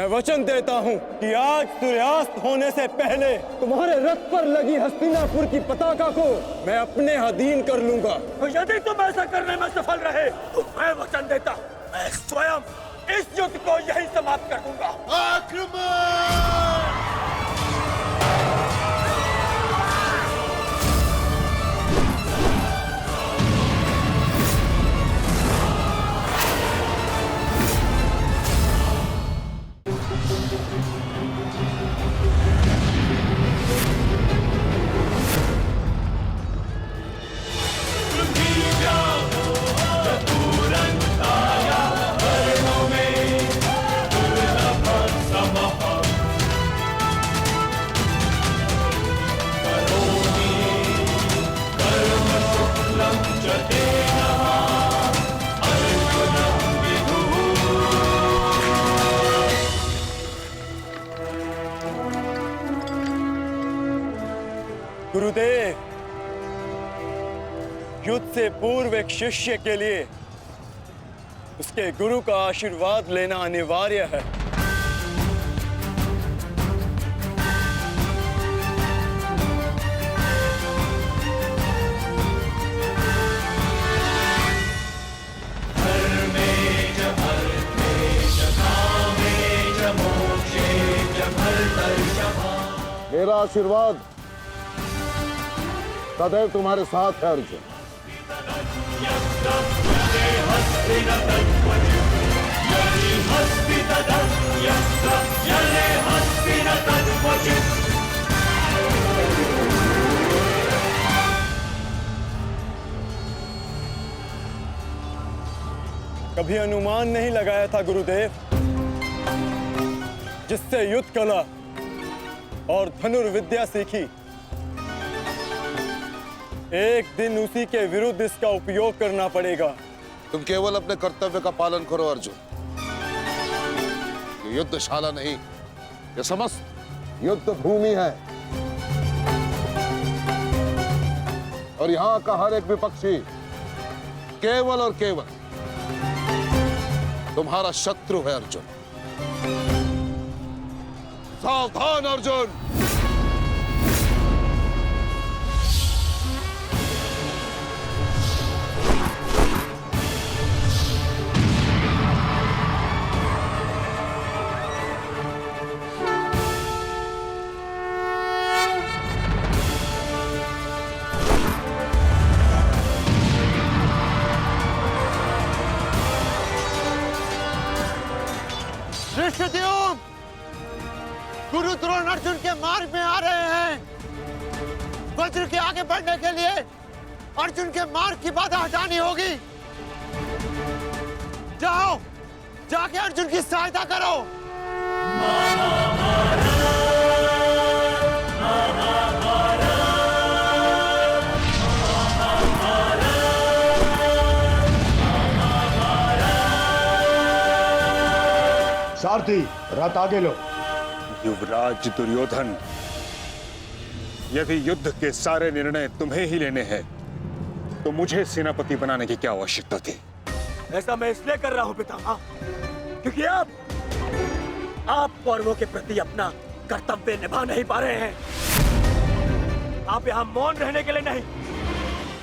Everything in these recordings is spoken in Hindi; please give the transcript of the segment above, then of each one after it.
मैं वचन देता हूँ कि आज सूर्यास्त होने से पहले तुम्हारे रथ पर लगी हस्तिनापुर की पताका को मैं अपने अधीन कर लूंगा। तो यदि तुम ऐसा करने में सफल रहे तो मैं वचन देता हूँ मैं स्वयं इस युद्ध को यहीं समाप्त कर दूंगा। आक्रमण! गुरुदेव, युद्ध से पूर्व एक शिष्य के लिए उसके गुरु का आशीर्वाद लेना अनिवार्य है। मेरा आशीर्वाद सदैव तुम्हारे साथ है अर्जुन। कभी अनुमान नहीं लगाया था गुरुदेव, जिससे युद्ध कला और धनुर्विद्या सीखी, एक दिन उसी के विरुद्ध इसका उपयोग करना पड़ेगा। तुम केवल अपने कर्तव्य का पालन करो अर्जुन। ये युद्धशाला नहीं, ये समस्त युद्ध भूमि है और यहाँ का हर एक विपक्षी केवल और केवल तुम्हारा शत्रु है अर्जुन। सावधान अर्जुन! धृष्टद्युम्न, गुरु द्रोण अर्जुन के मार्ग में आ रहे हैं। वज्र के आगे बढ़ने के लिए अर्जुन के मार्ग की बाधा हटानी होगी। जाओ, जाके अर्जुन की सहायता करो। सारथी, रथ आगे लो। युवराज दुर्योधन, यदि युद्ध के सारे निर्णय तुम्हें ही लेने हैं तो मुझे सेनापति बनाने की क्या आवश्यकता थी? ऐसा मैं इसलिए कर रहा हूँ पितामह, क्योंकि आप कौरवों के प्रति अपना कर्तव्य निभा नहीं पा रहे हैं। आप यहाँ मौन रहने के लिए नहीं,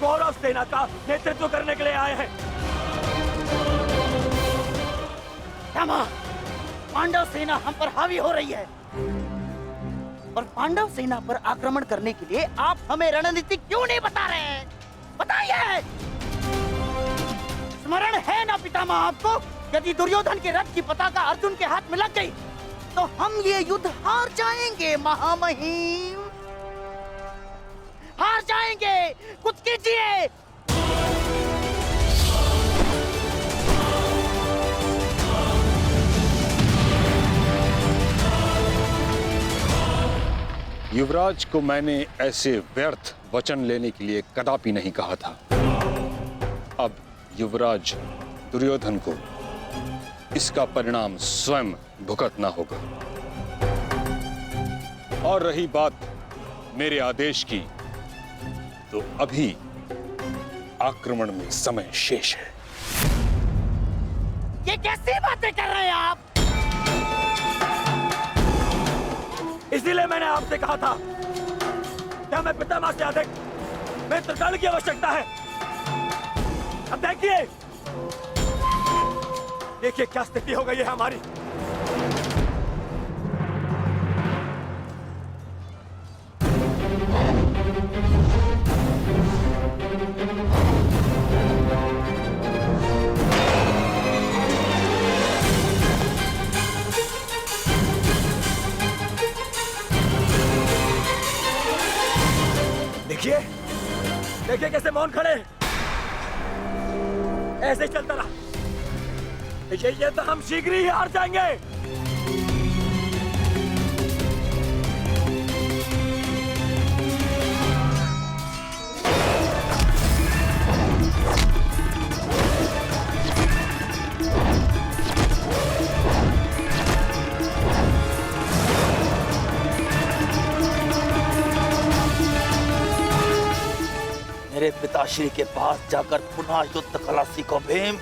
कौरव सेना का नेतृत्व करने के लिए आए हैं। पांडव सेना हम पर हावी हो रही है और पांडव सेना पर आक्रमण करने के लिए आप हमें रणनीति क्यों नहीं बता रहे हैं? बताइए। स्मरण है ना पितामह आपको, यदि दुर्योधन के रथ की पताका अर्जुन के हाथ में लग गई तो हम ये युद्ध हार जाएंगे महामहिम, हार जाएंगे। कुछ कीजिए। युवराज को मैंने ऐसे व्यर्थ वचन लेने के लिए कदापि नहीं कहा था। अब युवराज दुर्योधन को इसका परिणाम स्वयं भुगतना होगा। और रही बात मेरे आदेश की, तो अभी आक्रमण में समय शेष है। ये कैसी बातें कर रहे हैं आप? इसीलिए मैंने आपसे कहा था कि हमें पितामह से अधिक मित्रगण की आवश्यकता है। अब देखिए, देखिए क्या स्थिति हो गई है हमारी। देखिए, देखिए कैसे मौन खड़े, ऐसे ही चलता रहा। देखिए ये तो हम शीघ्र ही हार जाएंगे। मेरे पिताश्री के पास जाकर पुनः युद्ध कला सीखो भीम।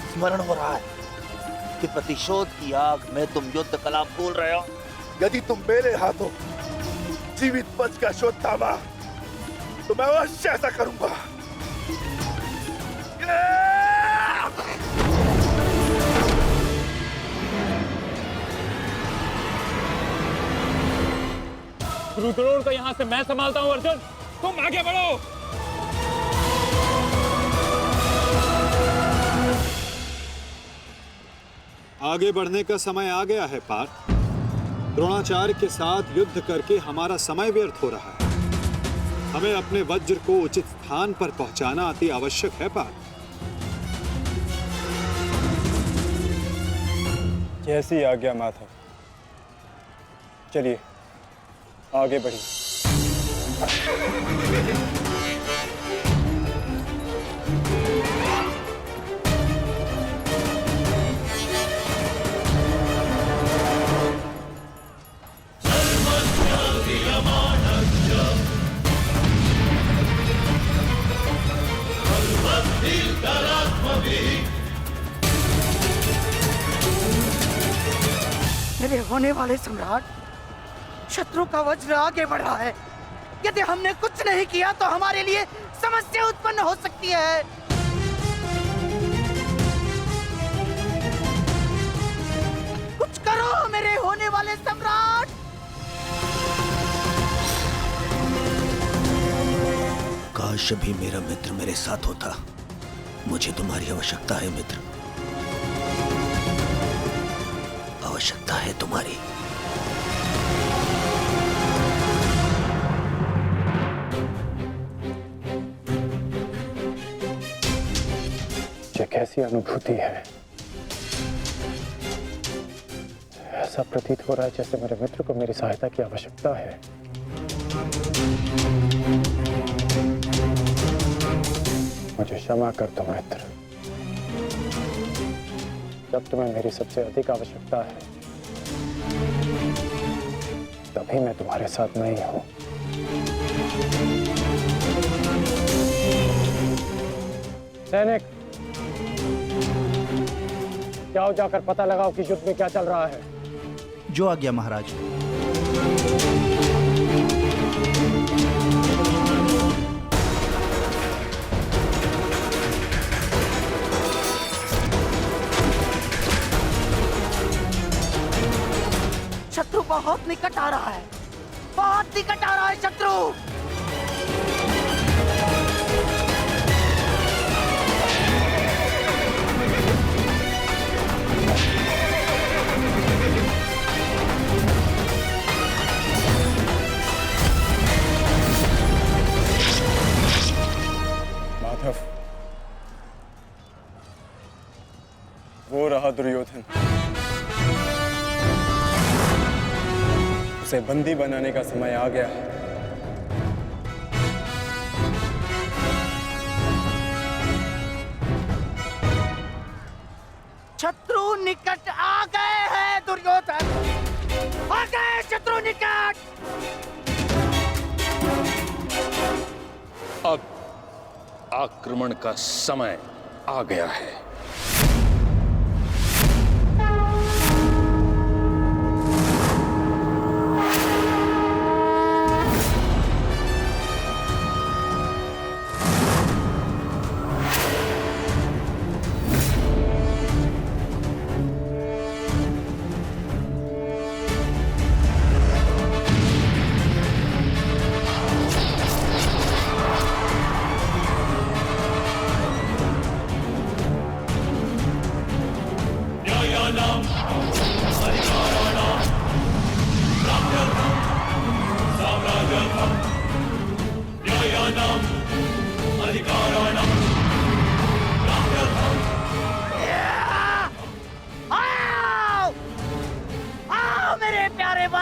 स्मरण हो रहा है कि प्रतिशोध की आग में तुम युद्ध कला भूल रहे हो। यदि तुम मेरे हाथों जीवित बच का अश्वत्थामा, तो मैं अवश्य ऐसा करूंगा। गुरु द्रोण को यहाँ से मैं संभालता हूँ। अर्जुन, तुम आगे बढ़ो। आगे बढ़ने का समय आ गया है पार्थ। द्रोणाचार्य के साथ युद्ध करके हमारा समय व्यर्थ हो रहा है। हमें अपने वज्र को उचित स्थान पर पहुंचाना अति आवश्यक है पार्थ। जैसी आज्ञा माधव। चलिए आगे बढ़िए। मेरे होने वाले सम्राट, शत्रु का वज्र आगे बढ़ रहा है। यदि हमने कुछ नहीं किया तो हमारे लिए समस्या उत्पन्न हो सकती है। कुछ करो मेरे होने वाले सम्राट। काश भी मेरा मित्र मेरे साथ होता। मुझे तुम्हारी आवश्यकता है मित्र, आवश्यकता है तुम्हारी। ये कैसी अनुभूति है? ऐसा प्रतीत हो रहा है जैसे मेरे मित्र को मेरी सहायता की आवश्यकता है। मुझे क्षमा कर दो मित्र। जब तुम्हें मेरी सबसे अधिक आवश्यकता है तभी मैं तुम्हारे साथ नहीं हूं। सैनिक, जाओ जाकर पता लगाओ कि युद्ध में क्या चल रहा है। जो आज्ञा महाराज। शत्रु बहुत निकट आ रहा है, बहुत निकट आ रहा है शत्रु। माधव, वो रहा दुर्योधन। उसे बंदी बनाने का समय आ गया है। शत्रु निकट आ गए हैं दुर्योधन, आ गए शत्रु निकट। अब आक्रमण का समय आ गया है।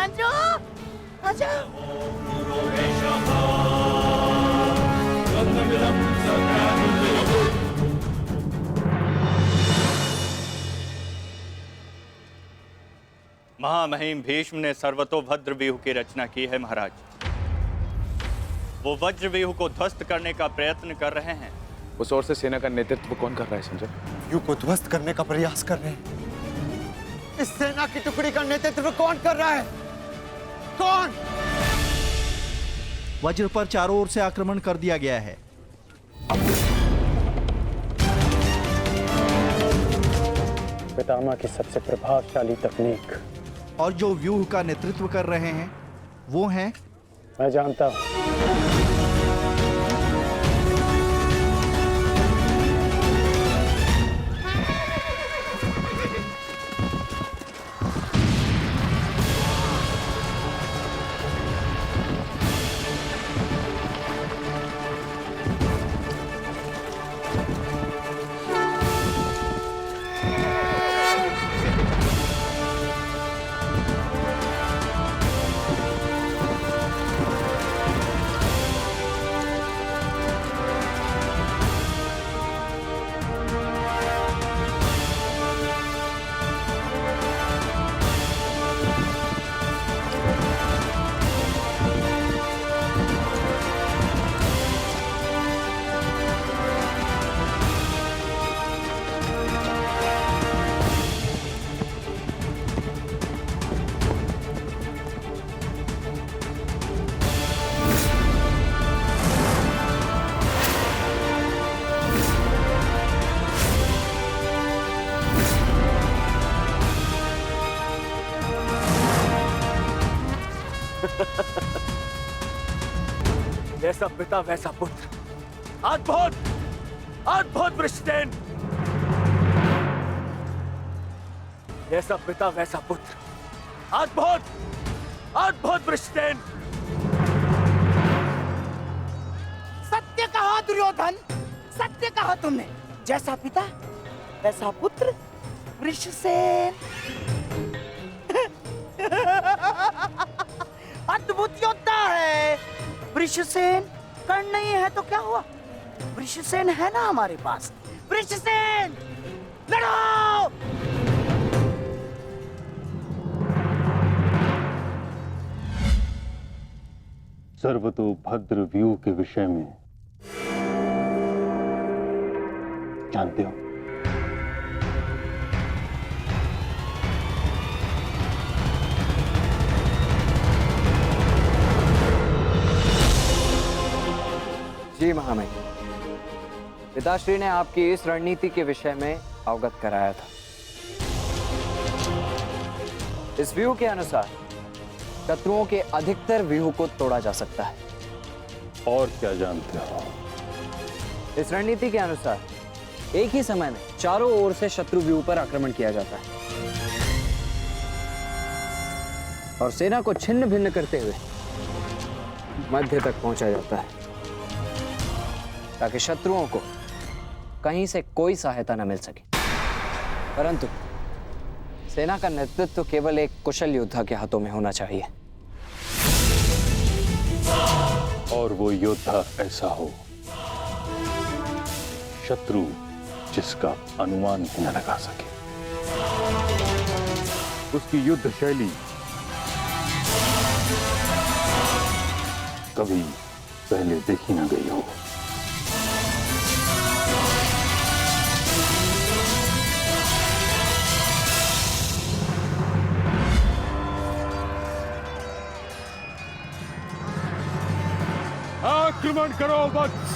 पांडु आजा। महामहिम भीष्म ने सर्वतोभद्र व्यूह की रचना की है महाराज। वो वज्र व्यूह को ध्वस्त करने का प्रयत्न कर रहे हैं। उस ओर से सेना का नेतृत्व कौन कर रहा है संजय? यू को ध्वस्त करने का प्रयास कर रहे हैं। इस सेना की टुकड़ी का नेतृत्व कौन कर रहा है? कौन? वज्र पर चारों ओर से आक्रमण कर दिया गया है। पितामह की सबसे प्रभावशाली तकनीक। और जो व्यूह का नेतृत्व कर रहे हैं वो हैं, मैं जानता हूं। जैसा पिता वैसा पुत्र। अद्भुत, अद्भुत वृषसेन। जैसा पिता वैसा पुत्र। अद्भुत, अद्भुत वृषसेन। सत्य कहा दुर्योधन, सत्य कहा तुमने। जैसा पिता वैसा पुत्र वृषसेन। अद्भुत योद्धा है वृषसेन। कर्ण नहीं है तो क्या हुआ, वृषसेन है ना हमारे पास। वृषसेन लड़ो। सर्वतोभद्र व्यूह के विषय में जानते हो? जी महामहिम, पिताश्री ने आपकी इस रणनीति के विषय में अवगत कराया था। इस व्यूह के अनुसार शत्रुओं के अधिकतर व्यूह को तोड़ा जा सकता है। और क्या जानते हो? इस रणनीति के अनुसार एक ही समय में चारों ओर से शत्रु व्यूह पर आक्रमण किया जाता है और सेना को छिन्न भिन्न करते हुए मध्य तक पहुंचा जाता है ताकि शत्रुओं को कहीं से कोई सहायता न मिल सके। परंतु सेना का नेतृत्व केवल एक कुशल योद्धा के हाथों में होना चाहिए। और वो योद्धा ऐसा हो शत्रु जिसका अनुमान भी न लगा सके। उसकी युद्ध शैली कभी पहले देखी न गई हो। आक्रमण करो वत्स।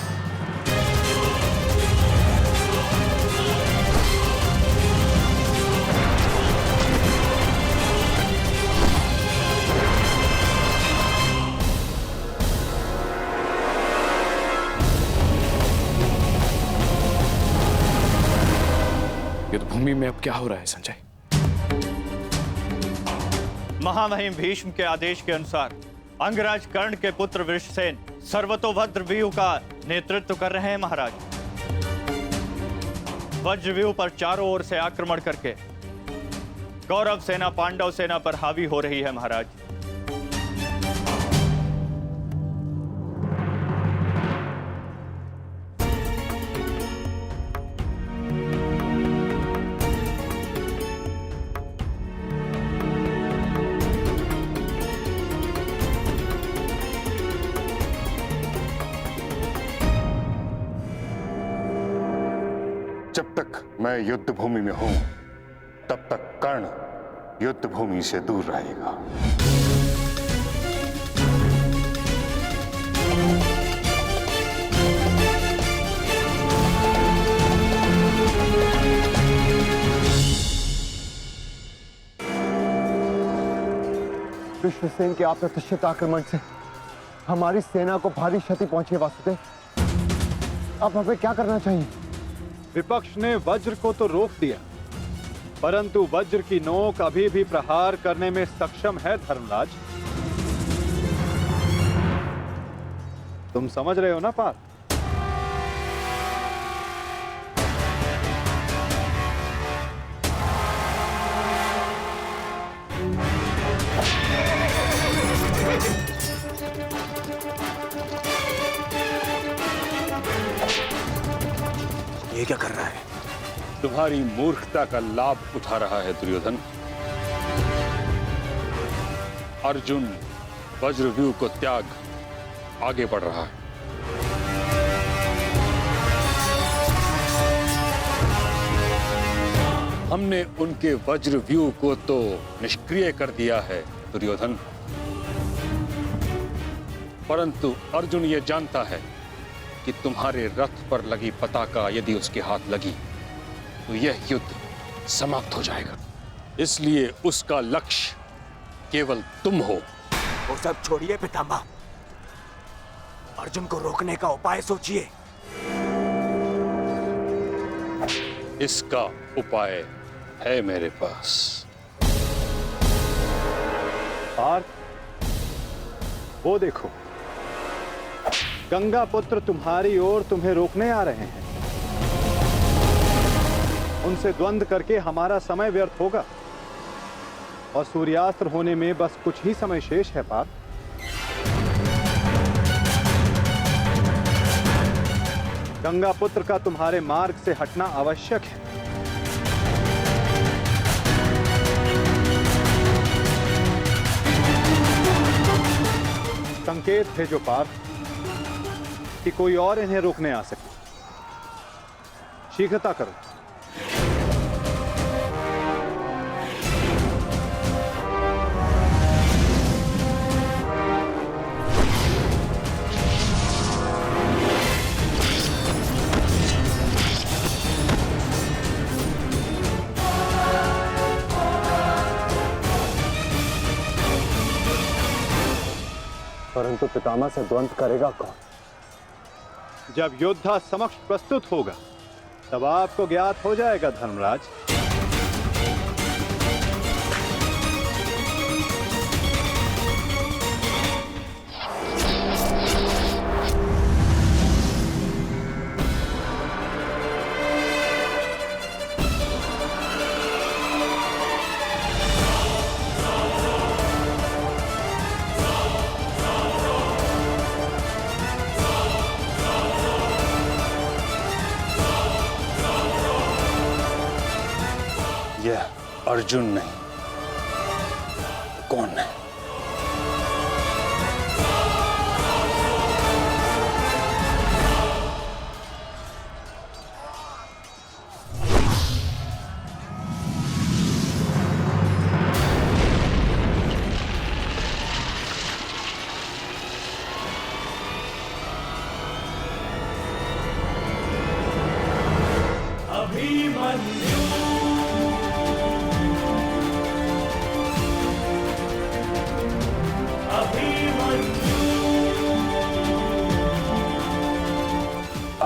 युद्ध भूमि में अब क्या हो रहा है संजय? महामहिम भीष्म के आदेश के अनुसार अंगराज कर्ण के पुत्र वृषसेन सर्वतोभद्र व्यूह का नेतृत्व कर रहे हैं महाराज। वज्र व्यूह पर चारों ओर से आक्रमण करके कौरव सेना पांडव सेना पर हावी हो रही है महाराज। तक मैं युद्ध भूमि में हूं, तब तक कर्ण युद्ध भूमि से दूर रहेगा। विश्वसेन के अप्रत्याशित आक्रमण से हमारी सेना को भारी क्षति पहुंची है वासुदेव। अब हमें क्या करना चाहिए? विपक्ष ने वज्र को तो रोक दिया, परंतु वज्र की नोक अभी भी प्रहार करने में सक्षम है धर्मराज। तुम समझ रहे हो ना पार्थ? ये क्या कर रहा है? तुम्हारी मूर्खता का लाभ उठा रहा है दुर्योधन। अर्जुन वज्रव्यूह को त्याग आगे बढ़ रहा है। हमने उनके वज्रव्यूह को तो निष्क्रिय कर दिया है दुर्योधन, परंतु अर्जुन ये जानता है कि तुम्हारे रथ पर लगी पताका यदि उसके हाथ लगी तो यह युद्ध समाप्त हो जाएगा। इसलिए उसका लक्ष्य केवल तुम हो। वो सब छोड़िए पितामह, अर्जुन को रोकने का उपाय सोचिए। इसका उपाय है मेरे पास। पार्थ, वो देखो, गंगा पुत्र तुम्हारी ओर तुम्हें रोकने आ रहे हैं। उनसे द्वंद्व करके हमारा समय व्यर्थ होगा और सूर्यास्त्र होने में बस कुछ ही समय शेष है पार्थ। गंगा पुत्र का तुम्हारे मार्ग से हटना आवश्यक है। संकेत भेजो पार्थ कि कोई और इन्हें रोकने आ सके। शीघ्रता करो। परंतु पितामह से द्वंद्व करेगा कौन? जब योद्धा समक्ष प्रस्तुत होगा तब आपको ज्ञात हो जाएगा धर्मराज। यह अर्जुन नहीं, कौन है?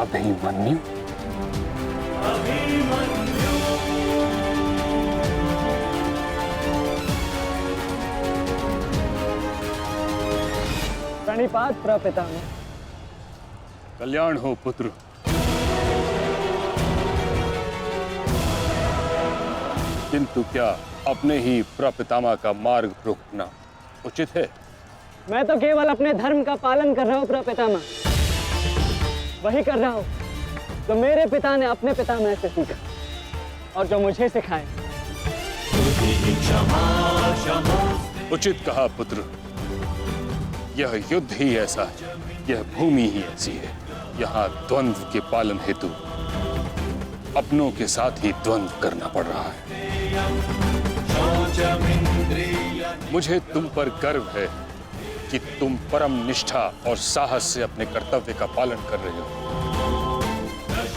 अभिमन्यु? प्रणिपात प्रपितामह। कल्याण हो पुत्र। किंतु क्या अपने ही प्रपितामह का मार्ग रोकना उचित है? मैं तो केवल अपने धर्म का पालन कर रहा हूँ प्रपितामह। वही कर रहा हूँ जो मेरे पिता ने अपने पितामह से सीखा और जो मुझे सिखाए। उचित कहा पुत्र। यह युद्ध ही ऐसा है, यह भूमि ही ऐसी है। यहाँ द्वंद्व के पालन हेतु अपनों के साथ ही द्वंद्व करना पड़ रहा है। मुझे तुम पर गर्व है कि तुम परम निष्ठा और साहस से अपने कर्तव्य का पालन कर रहे हो,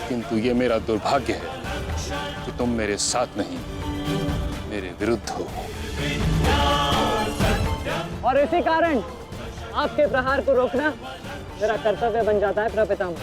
किंतु ये मेरा दुर्भाग्य है कि तुम मेरे साथ नहीं, मेरे विरुद्ध हो। और इसी कारण आपके प्रहार को रोकना मेरा कर्तव्य बन जाता है प्रपितामह।